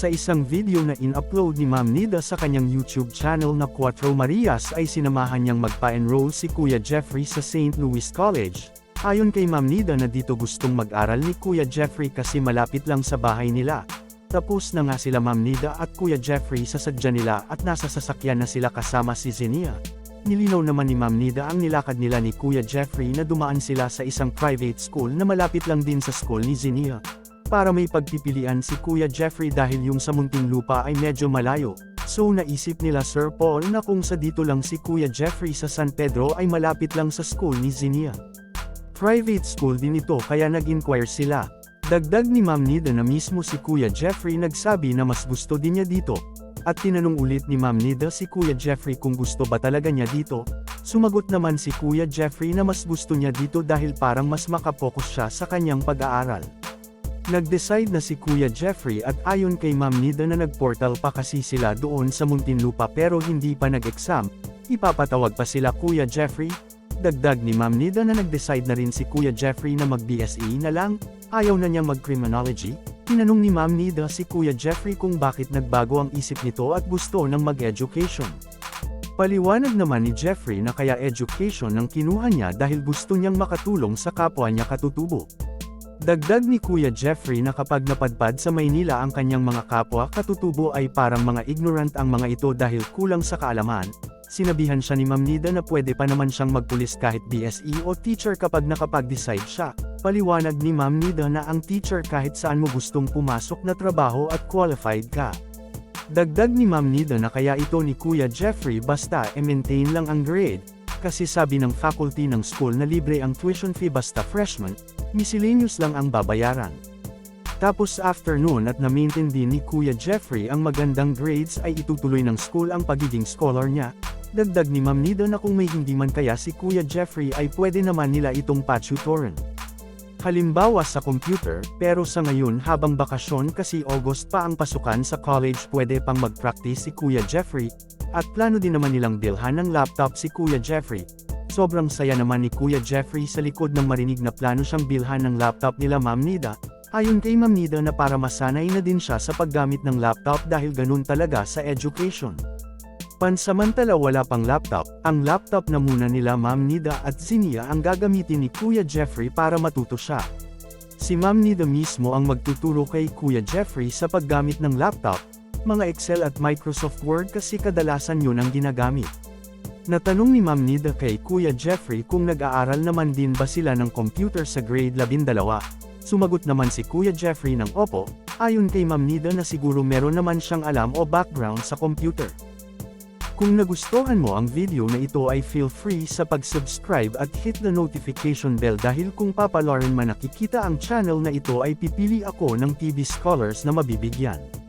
Sa isang video na in-upload ni Ma'am Nida sa kanyang YouTube channel na Cuatro Marias ay sinamahan niyang magpa-enroll si Kuya Jeffrey sa St. Louis College. Ayon kay Ma'am Nida na dito gustong mag-aral ni Kuya Jeffrey kasi malapit lang sa bahay nila. Tapos na nga sila Ma'am Nida at Kuya Jeffrey sa sadya nila at nasa sasakyan na sila kasama si Zenia. Nilinaw naman ni Ma'am Nida ang nilakad nila ni Kuya Jeffrey na dumaan sila sa isang private school na malapit lang din sa school ni Zenia. Para may pagpipilian si Kuya Jeffrey dahil yung sa Muntinlupa ay medyo malayo. So naisip nila Sir Paul na kung sa dito lang si Kuya Jeffrey sa San Pedro ay malapit lang sa school ni Zenia. Private school din ito kaya nag-inquire sila. Dagdag ni Ma'am Nida na mismo si Kuya Jeffrey nagsabi na mas gusto din niya dito. At tinanong ulit ni Ma'am Nida si Kuya Jeffrey kung gusto ba talaga niya dito. Sumagot naman si Kuya Jeffrey na mas gusto niya dito dahil parang mas makapokus siya sa kanyang pag-aaral. Nag-decide na si Kuya Jeffrey at ayon kay Ma'am Nida na nag-portal pa kasi sila doon sa Muntinlupa pero hindi pa nag-exam, ipapatawag pa sila Kuya Jeffrey. Dagdag ni Ma'am Nida na nag-decide na rin si Kuya Jeffrey na mag-BSE na lang, ayaw na niyang mag-criminology. Tinanong ni Ma'am Nida si Kuya Jeffrey kung bakit nagbago ang isip nito at gusto ng mag-education. Paliwanag naman ni Jeffrey na kaya education ang kinuha niya dahil gusto niyang makatulong sa kapwa niya katutubo. Dagdag ni Kuya Jeffrey na kapag napadpad sa Maynila ang kanyang mga kapwa katutubo ay parang mga ignorant ang mga ito dahil kulang sa kaalaman. Sinabihan siya ni Ma'am Nida na pwede pa naman siyang magpulis kahit BSE o teacher kapag nakapag-decide siya. Paliwanag ni Ma'am Nida na ang teacher kahit saan mo gustong pumasok na trabaho at qualified ka. Dagdag ni Ma'am Nida na kaya ito ni Kuya Jeffrey basta maintain lang ang grade, kasi sabi ng faculty ng school na libre ang tuition fee basta freshman, miscellaneous lang ang babayaran. Tapos after noon at na-maintain din ni Kuya Jeffrey ang magandang grades ay itutuloy ng school ang pagiging scholar niya. Dagdag ni Ma'am Nida na kung may hindi man kaya si Kuya Jeffrey ay pwede naman nila itong pa-tutoran. Halimbawa sa computer, pero sa ngayon habang bakasyon kasi August pa ang pasukan sa college pwede pang mag-practice si Kuya Jeffrey, at plano din naman nilang bilhan ng laptop si Kuya Jeffrey. Sobrang saya naman ni Kuya Jeffrey sa likod ng marinig na plano siyang bilhan ng laptop nila Ma'am Nida. Ayon kay Ma'am Nida na para masanay na din siya sa paggamit ng laptop dahil ganun talaga sa education. Pansamantala wala pang laptop, ang laptop na muna nila Ma'am Nida at Zenia ang gagamitin ni Kuya Jeffrey para matuto siya. Si Ma'am Nida mismo ang magtuturo kay Kuya Jeffrey sa paggamit ng laptop, mga Excel at Microsoft Word kasi kadalasan yun ang ginagamit. Natanong ni Ma'am Nida kay Kuya Jeffrey kung nag-aaral naman din ba sila ng computer sa grade 12. Sumagot naman si Kuya Jeffrey ng opo, ayon kay Ma'am Nida na siguro meron naman siyang alam o background sa computer. Kung nagustuhan mo ang video na ito ay feel free sa pag-subscribe at hit the notification bell dahil kung papalarin man nakikita ang channel na ito ay pipili ako ng TV Scholars na mabibigyan.